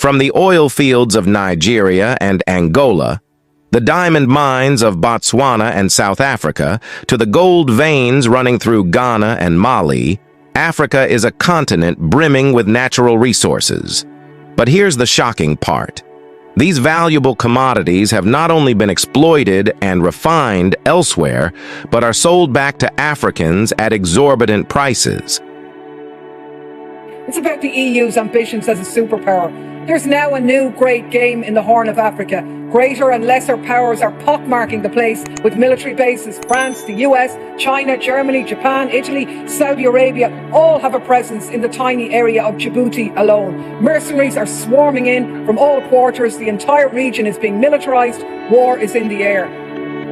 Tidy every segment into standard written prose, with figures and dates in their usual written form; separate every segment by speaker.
Speaker 1: From the oil fields of Nigeria and Angola, the diamond mines of Botswana and South Africa, to the gold veins running through Ghana and Mali, Africa is a continent brimming with natural resources. But here's the shocking part. These valuable commodities have not only been exploited and refined elsewhere, but are sold back to Africans at exorbitant prices.
Speaker 2: It's about the EU's ambitions as a superpower. There's now a new great game in the Horn of Africa. Greater and lesser powers are pockmarking the place with military bases. France, the US, China, Germany, Japan, Italy, Saudi Arabia all have a presence in the tiny area of Djibouti alone. Mercenaries are swarming in from all quarters. The entire region is being militarized. War is in the air.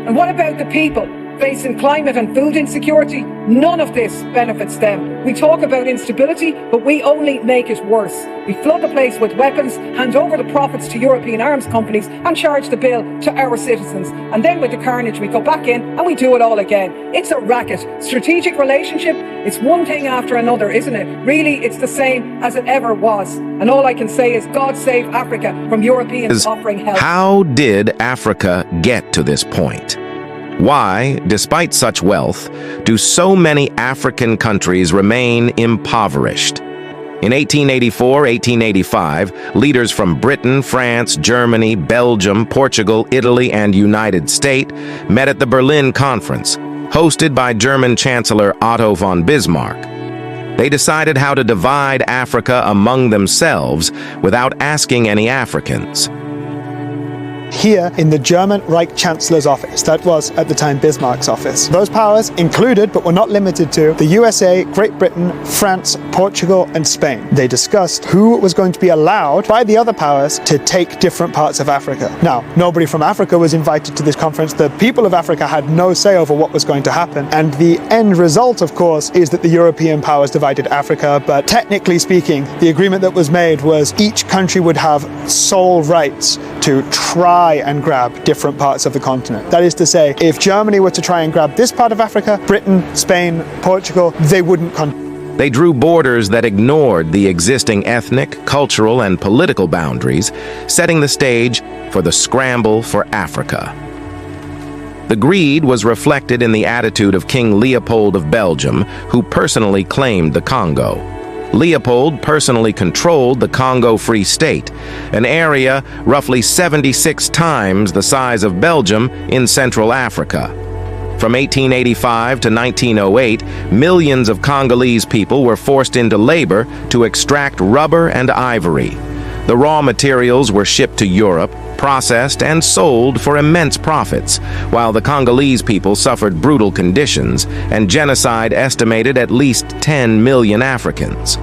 Speaker 2: And what about the people? Facing climate and food insecurity, none of this benefits them. We talk about instability, but we only make it worse. We flood the place with weapons, hand over the profits to European arms companies and charge the bill to our citizens. And then with the carnage, we go back in and we do it all again. It's a racket. Strategic relationship, it's one thing after another, isn't it? Really, it's the same as it ever was. And all I can say is God save Africa from Europeans offering help.
Speaker 1: How did Africa get to this point? Why, despite such wealth, do so many African countries remain impoverished? In 1884-1885, leaders from Britain, France, Germany, Belgium, Portugal, Italy, and United States met at the Berlin Conference, hosted by German Chancellor Otto von Bismarck. They decided how to divide Africa among themselves without asking any Africans.
Speaker 3: Here in the German Reich Chancellor's office, that was at the time Bismarck's office. Those powers included, but were not limited to, the USA, Great Britain, France, Portugal, and Spain. They discussed who was going to be allowed by the other powers to take different parts of Africa. Now, nobody from Africa was invited to this conference. The people of Africa had no say over what was going to happen. And the end result, of course, is that the European powers divided Africa. But technically speaking, the agreement that was made was each country would have sole rights to try and grab different parts of the continent. That is to say, if Germany were to try and grab this part of Africa, Britain, Spain, Portugal, they wouldn't
Speaker 1: They drew borders that ignored the existing ethnic, cultural, and political boundaries, setting the stage for the scramble for Africa. The greed was reflected in the attitude of King Leopold of Belgium, who personally claimed the Congo. Leopold personally controlled the Congo Free State, an area roughly 76 times the size of Belgium in Central Africa. From 1885 to 1908, millions of Congolese people were forced into labor to extract rubber and ivory. The raw materials were shipped to Europe, processed and sold for immense profits, while the Congolese people suffered brutal conditions, and genocide estimated at least 10 million Africans.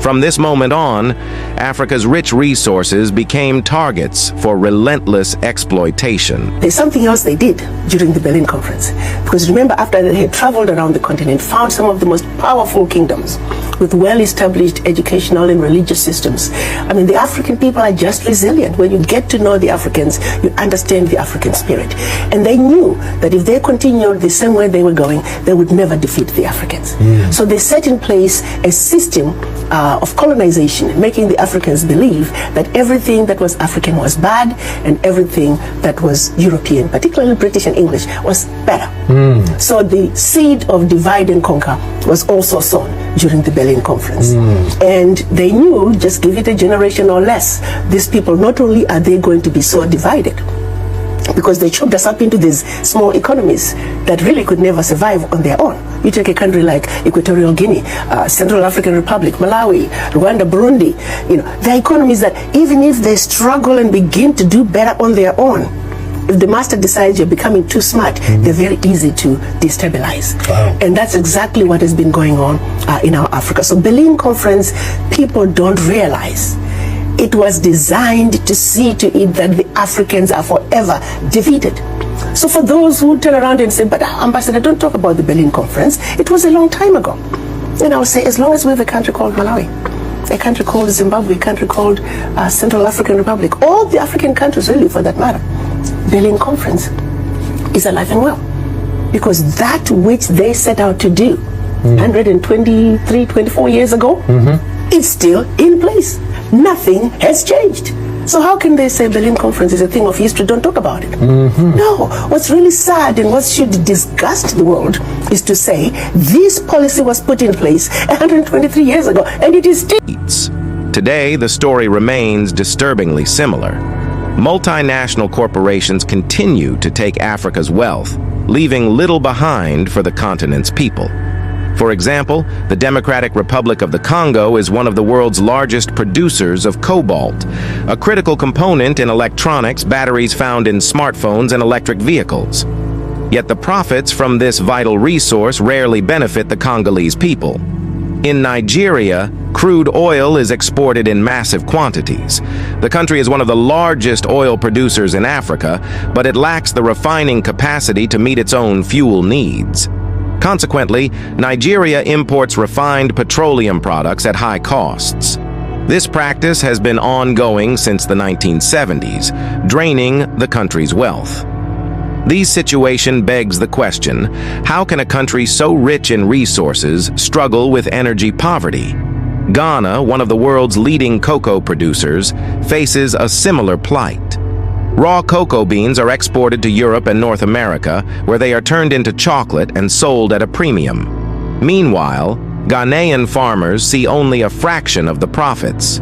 Speaker 1: From this moment on, Africa's rich resources became targets for relentless exploitation.
Speaker 4: There's something else they did during the Berlin Conference. Because remember, after they had traveled around the continent, found some of the most powerful kingdoms with well-established educational and religious systems. I mean, the African people are just resilient. When you get to know the Africans, you understand the African spirit. And they knew that if they continued the same way they were going, they would never defeat the Africans. So they set in place a system of colonization, making the Africans believe that everything that was African was bad and everything that was European, particularly British and English, was better. So the seed of divide and conquer was also sown during the Berlin Conference. And they knew, just give it a generation or less, these people, not only are they going to be so divided, because they chopped us up into these small economies that really could never survive on their own. You take a country like Equatorial Guinea, Central African Republic, Malawi, Rwanda, Burundi, they're economies that even if they struggle and begin to do better on their own, if the master decides you're becoming too smart, they're very easy to destabilize. Wow. And that's exactly what has been going on in our Africa. So Berlin Conference, people don't realize it was designed to see to it that the Africans are forever defeated. So for those who turn around and say, but Ambassador, don't talk about the Berlin Conference, it was a long time ago. And I would say, as long as we have a country called Malawi, a country called Zimbabwe, a country called Central African Republic, all the African countries really for that matter, Berlin Conference is alive and well. Because that which they set out to do 123, 24 years ago, is still in place. nothing has changed. So how can they say Berlin Conference is a thing of history? Don't talk about it. No. What's really sad and what should disgust the world is to say this policy was put in place 123 years ago and it is still.
Speaker 1: Today, the story remains disturbingly similar. Multinational corporations continue to take Africa's wealth, leaving little behind for the continent's people. For example, the Democratic Republic of the Congo is one of the world's largest producers of cobalt, a critical component in electronics, batteries found in smartphones and electric vehicles. Yet the profits from this vital resource rarely benefit the Congolese people. In Nigeria, crude oil is exported in massive quantities. The country is one of the largest oil producers in Africa, but it lacks the refining capacity to meet its own fuel needs. Consequently, Nigeria imports refined petroleum products at high costs. This practice has been ongoing since the 1970s, draining the country's wealth. This situation begs the question, how can a country so rich in resources struggle with energy poverty? Ghana, one of the world's leading cocoa producers, faces a similar plight. Raw cocoa beans are exported to Europe and North America, where they are turned into chocolate and sold at a premium. Meanwhile, Ghanaian farmers see only a fraction of the profits.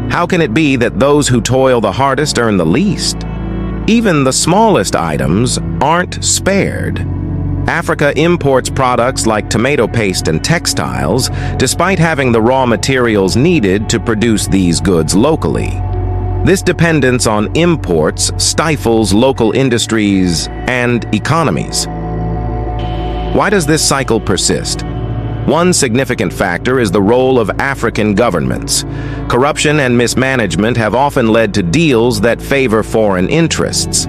Speaker 1: How can it be that those who toil the hardest earn the least? Even the smallest items aren't spared. Africa imports products like tomato paste and textiles, despite having the raw materials needed to produce these goods locally. This dependence on imports stifles local industries and economies. Why does this cycle persist? One significant factor is the role of African governments. Corruption and mismanagement have often led to deals that favor foreign interests.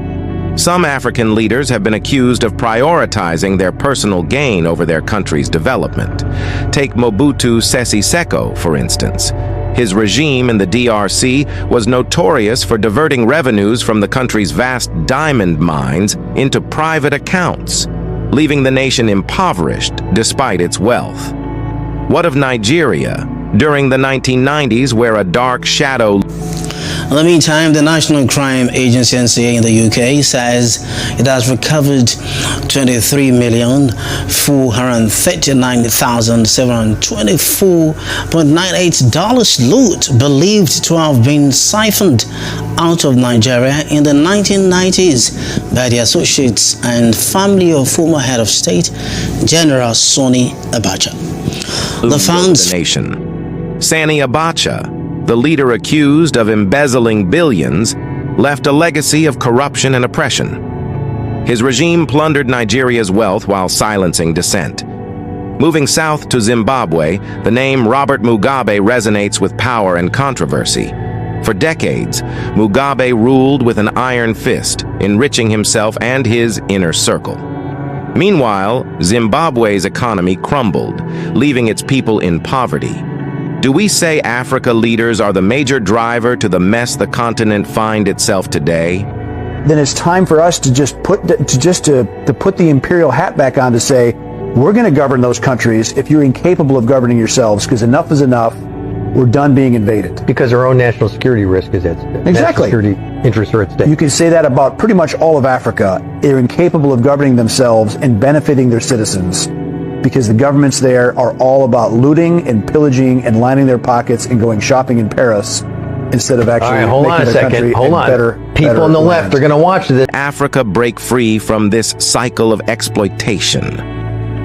Speaker 1: Some African leaders have been accused of prioritizing their personal gain over their country's development. Take Mobutu Sese Seko, for instance. His regime in the DRC was notorious for diverting revenues from the country's vast diamond mines into private accounts, leaving the nation impoverished despite its wealth. What of Nigeria during the 1990s, where a dark shadow...
Speaker 5: In the meantime, the National Crime Agency NCA in the UK says it has recovered $23,439,724.98 loot believed to have been siphoned out of Nigeria in the 1990s by the associates and family of former head of state, General Sani Abacha. The funds...
Speaker 1: Sani Abacha, the leader accused of embezzling billions, left a legacy of corruption and oppression. His regime plundered Nigeria's wealth while silencing dissent. Moving south to Zimbabwe, the name Robert Mugabe resonates with power and controversy. For decades, Mugabe ruled with an iron fist, enriching himself and his inner circle. Meanwhile, Zimbabwe's economy crumbled, leaving its people in poverty. Do we say Africa leaders are the major driver to the mess the continent finds itself today?
Speaker 6: Then it's time for us to just put the imperial hat back on to say, we're going to govern those countries if you're incapable of governing yourselves, because enough is enough. We're done being invaded.
Speaker 7: Because our own national security risk is at stake.
Speaker 6: Exactly.
Speaker 7: National security interests are at stake.
Speaker 6: You can say that about pretty much all of Africa. They're incapable of governing themselves and benefiting their citizens, because the governments there are all about looting and pillaging and lining their pockets and going shopping in Paris instead of actually making their country better.
Speaker 7: People on the left are going to watch this.
Speaker 1: Africa break free from this cycle of exploitation.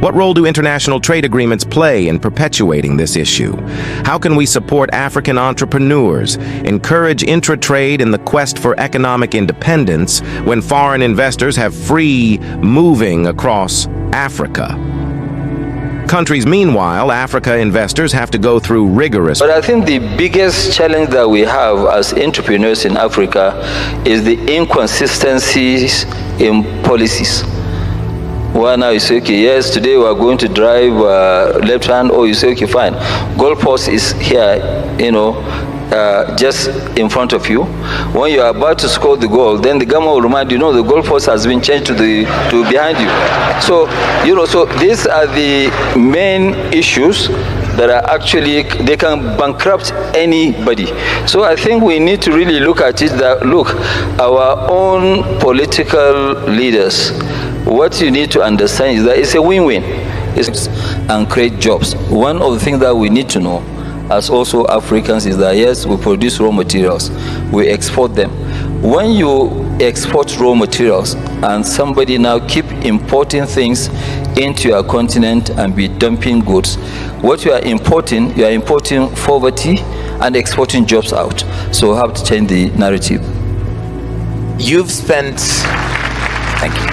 Speaker 1: What role do international trade agreements play in perpetuating this issue? How can we support African entrepreneurs, encourage intra-trade in the quest for economic independence when foreign investors have free moving across Africa? Countries, meanwhile, Africa investors have to go through rigorous...
Speaker 8: But I think the biggest challenge that we have as entrepreneurs in Africa is the inconsistencies in policies. One now you say, okay, yes, today we are going to drive left hand, or you say, okay, fine. Goalpost is here, just in front of you. When you are about to score the goal, then the government will remind you, no, the goalpost has been changed to behind you. So, so these are the main issues that are actually, they can bankrupt anybody. So I think we need to really look at it that, look, our own political leaders, what you need to understand is that it's a win-win and create jobs. One of the things that we need to know as also Africans is that, yes, we produce raw materials, we export them. When you export raw materials and somebody now keep importing things into your continent and be dumping goods, what you are importing poverty and exporting jobs out. So we have to change the narrative.
Speaker 1: You've spent, thank you.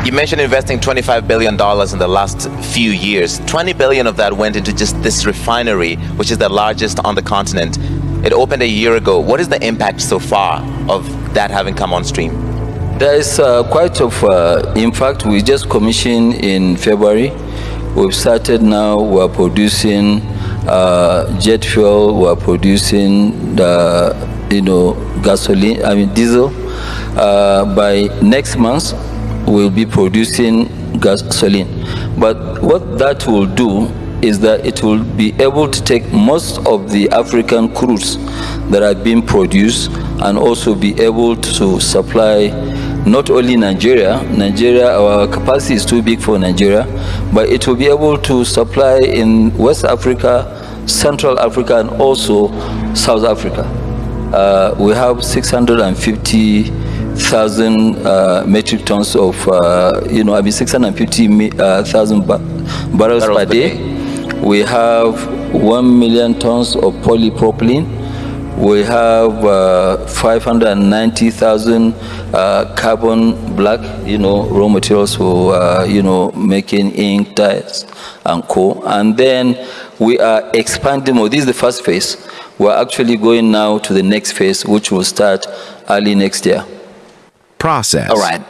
Speaker 1: You mentioned investing $25 billion in the last few years. 20 billion of that went into just this refinery, which is the largest on the continent. It opened a year ago. What is the impact so far of that having come on stream?
Speaker 8: There is quite of impact. We just commissioned in February. We've started now. We're producing jet fuel. We're producing gasoline. Diesel. By next month, we'll be producing gasoline. But what that will do is that it will be able to take most of the African crudes that are being produced and also be able to supply not only Nigeria, our capacity is too big for Nigeria, but it will be able to supply in West Africa, Central Africa, and also South Africa. We have 650,000 metric tons of, 650,000 barrels per day. We have 1 million tons of polypropylene. We have 590,000 carbon black, raw materials for, making ink, dyes, and co. And then we are expanding more. This is the first phase. We're actually going now to the next phase, which will start early next year.
Speaker 1: Process.
Speaker 7: All right.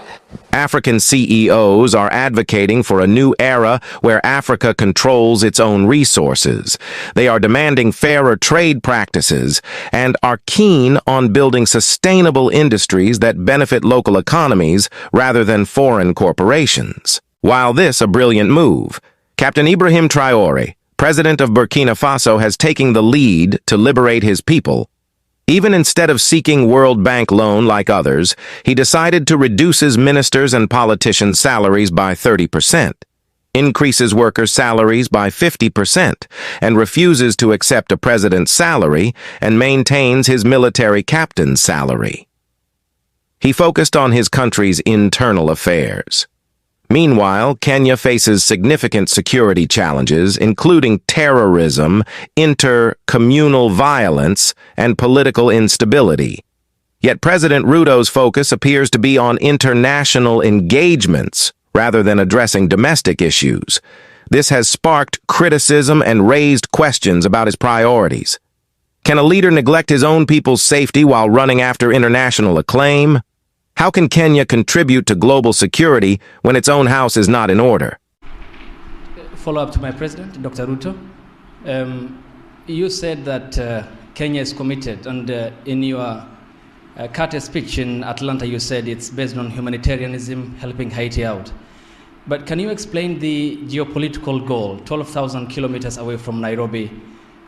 Speaker 1: African CEOs are advocating for a new era where Africa controls its own resources. They are demanding fairer trade practices and are keen on building sustainable industries that benefit local economies rather than foreign corporations. While this a brilliant move, Captain Ibrahim Traore, president of Burkina Faso, has taken the lead to liberate his people. Even instead of seeking World Bank loan like others, he decided to reduce his ministers' and politicians' salaries by 30%, increases workers' salaries by 50%, and refuses to accept a president's salary and maintains his military captain's salary. He focused on his country's internal affairs. Meanwhile, Kenya faces significant security challenges, including terrorism, inter-communal violence, and political instability. Yet President Ruto's focus appears to be on international engagements rather than addressing domestic issues. This has sparked criticism and raised questions about his priorities. Can a leader neglect his own people's safety while running after international acclaim? How can Kenya contribute to global security when its own house is not in order?
Speaker 9: Follow up to my president, Dr. Ruto. You said that Kenya is committed, and in your Carter speech in Atlanta, you said it's based on humanitarianism, helping Haiti out. But can you explain the geopolitical goal, 12,000 kilometers away from Nairobi,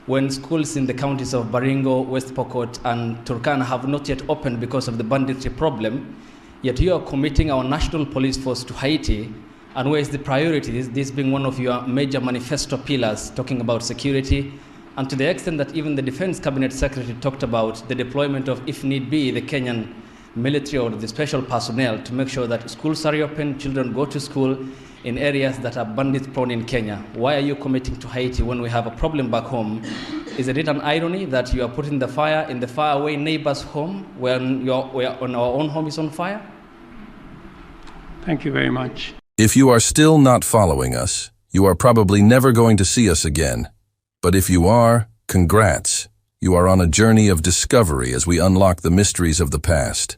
Speaker 9: when schools in the counties of Baringo, West Pokot, and Turkana have not yet opened because of the banditry problem, yet you are committing our national police force to Haiti, and where is the priority, this being one of your major manifesto pillars, talking about security, and to the extent that even the Defense Cabinet Secretary talked about the deployment of, if need be, the Kenyan military or the special personnel to make sure that schools are open, children go to school in areas that are bandit-prone in Kenya. Why are you committing to Haiti when we have a problem back home? Is it an irony that you are putting the fire in the faraway neighbor's home when when our own home is on fire?
Speaker 10: Thank you very much.
Speaker 11: If you are still not following us, you are probably never going to see us again. But if you are, congrats. You are on a journey of discovery as we unlock the mysteries of the past.